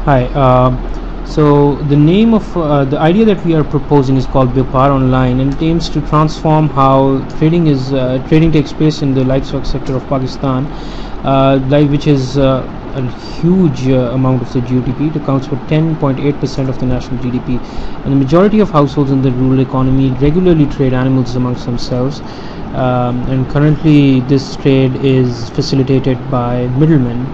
Hi. So the idea that we are proposing is called Vyapar Online, and it aims to transform how trading takes place in the livestock sector of Pakistan, which is a huge amount of the GDP. It accounts for 10.8% of the national GDP, and the majority of households in the rural economy regularly trade animals amongst themselves. And currently, this trade is facilitated by middlemen,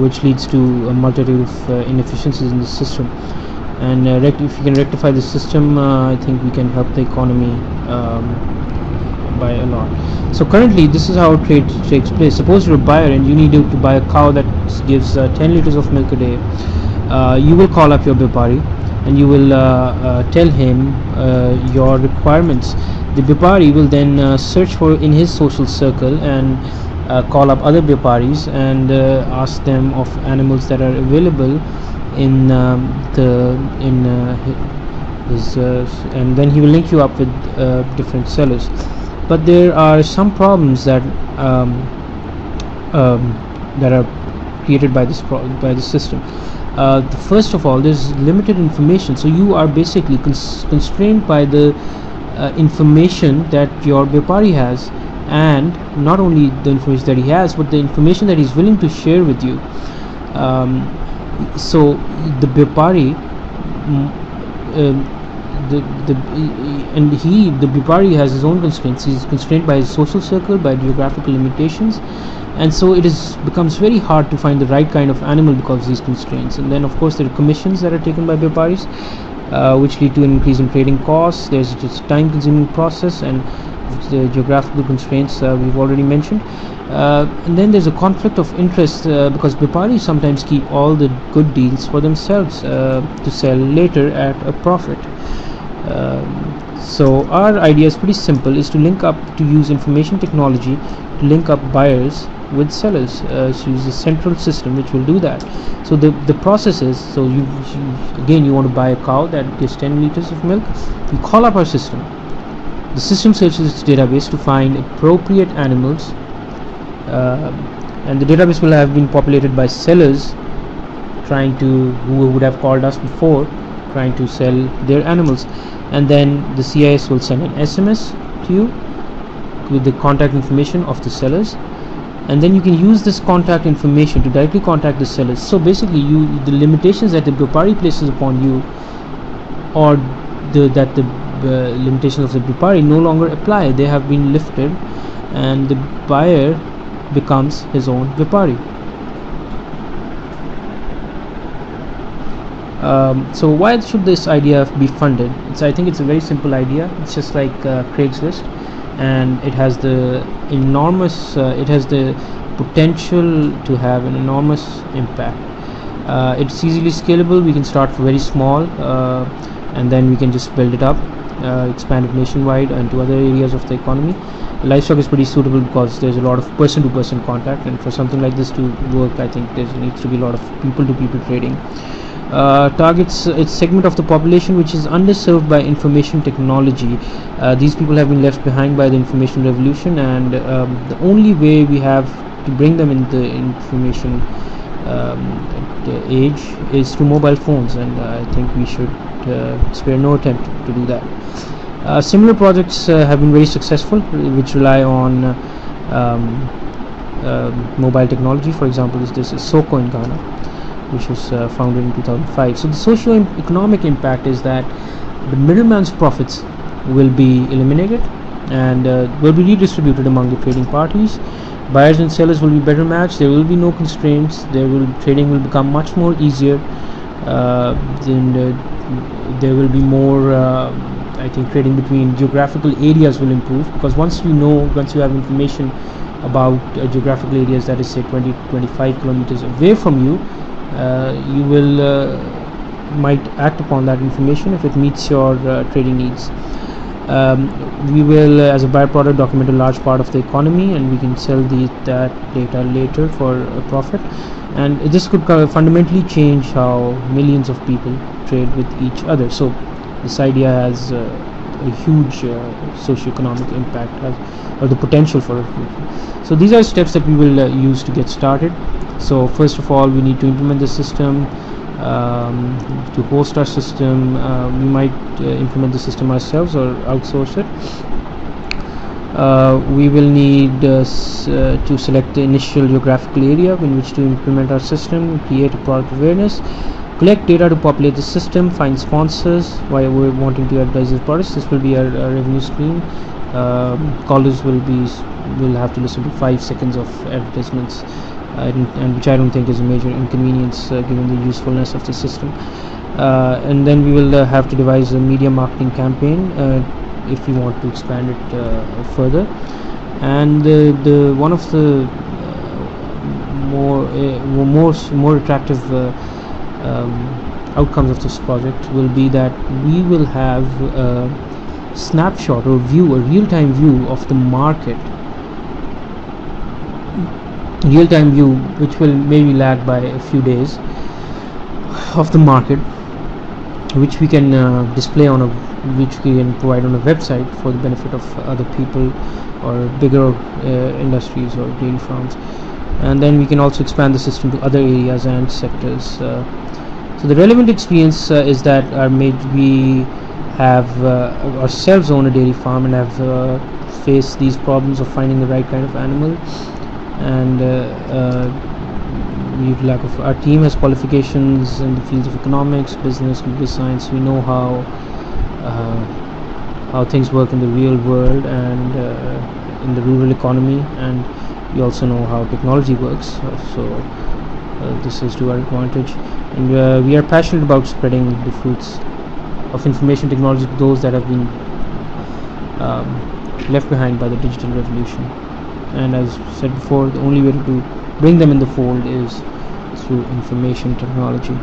which leads to a multitude of inefficiencies in the system. And if you can rectify the system, I think we can help the economy by a lot. So currently, this is how trade takes place. Suppose you're a buyer and you need to buy a cow that gives 10 liters of milk a day. You will call up your Vyapari and you will tell him your requirements. The Vyapari will then search for in his social circle and call up other Vyaparis and ask them of animals that are available in his and then he will link you up with different sellers. But there are some problems that are created by this system. First of all, there's limited information, so you are basically constrained by the information that your Vyapari has, and not only the information that he has, but the information that he's willing to share with you. So the Vyapari, the Vyapari has his own constraints. He's constrained by his social circle, by geographical limitations, and so becomes very hard to find the right kind of animal because of these constraints. And then of course there are commissions that are taken by Vyaparis, which lead to an increase in trading costs. There's just time-consuming process, and the geographical constraints we've already mentioned. And then there's a conflict of interest because Vyaparis sometimes keep all the good deals for themselves to sell later at a profit. So our idea is pretty simple: is to use information technology to link up buyers with sellers. So use a central system which will do that. So the process is, so you want to buy a cow that gives 10 liters of milk. You call up our system. The system searches its database to find appropriate animals, and the database will have been populated by sellers who would have called us before, trying to sell their animals. And then the CIS will send an SMS to you with the contact information of the sellers, and then you can use this contact information to directly contact the sellers. So basically, the limitations that the Vyapari places upon you, or the limitations of the Vyapari, no longer apply. They have been lifted, and the buyer becomes his own Vyapari. So why should this idea be funded? I think it's a very simple idea. It's just like Craigslist, and it has the potential to have an enormous impact. It's easily scalable. We can start very small, and then we can just build it up, expand it nationwide and to other areas of the economy. Livestock is pretty suitable because there's a lot of person-to-person contact, and for something like this to work, I think there needs to be a lot of people-to-people trading. Targets its segment of the population which is underserved by information technology. These people have been left behind by the information revolution, and the only way we have to bring them in the information age is through mobile phones, and I think we should spare no attempt to do that. Similar projects have been very successful, which rely on mobile technology. For example, this is Soko in Ghana, which was founded in 2005. So the socio-economic impact is that the middleman's profits will be eliminated and will be redistributed among the trading parties. Buyers and sellers will be better matched. There will be no constraints. Trading will become much more easier. There will be more, I think, trading between geographical areas will improve, because once you have information about geographical areas that is, say, 20-25 kilometers away from you, you might act upon that information if it meets your trading needs. We will, as a byproduct, document a large part of the economy, and we can sell that data later for a profit. And this could fundamentally change how millions of people trade with each other. So this idea has a huge socio-economic impact, or the potential for it. So these are steps that we will use to get started. So first of all, we need to implement the system. To host our system, we might implement the system ourselves or outsource it. We will need to select the initial geographical area in which to implement our system, create a product awareness, collect data to populate the system, find sponsors while we're wanting to advertise the products. This will be our revenue screen. Callers will have to listen to 5 seconds of advertisements, and which I don't think is a major inconvenience given the usefulness of the system. And then we will have to devise a media marketing campaign if we want to expand it further. And the one of the more attractive outcomes of this project will be that we will have a snapshot or view, a real-time view of the market, real-time view which will maybe lag by a few days of the market, which we can display on which we can provide on a website for the benefit of other people or bigger industries or dairy farms. And then we can also expand the system to other areas and sectors. So the relevant experience is that we have ourselves own a dairy farm and have faced these problems of finding the right kind of animal, and our team has qualifications in the fields of economics, business, computer science. We know how things work in the real world and in the rural economy, and we also know how technology works. So this is to our advantage, and we are passionate about spreading the fruits of information technology to those that have been left behind by the digital revolution. And as said before, the only way to bring them in the fold is through information technology.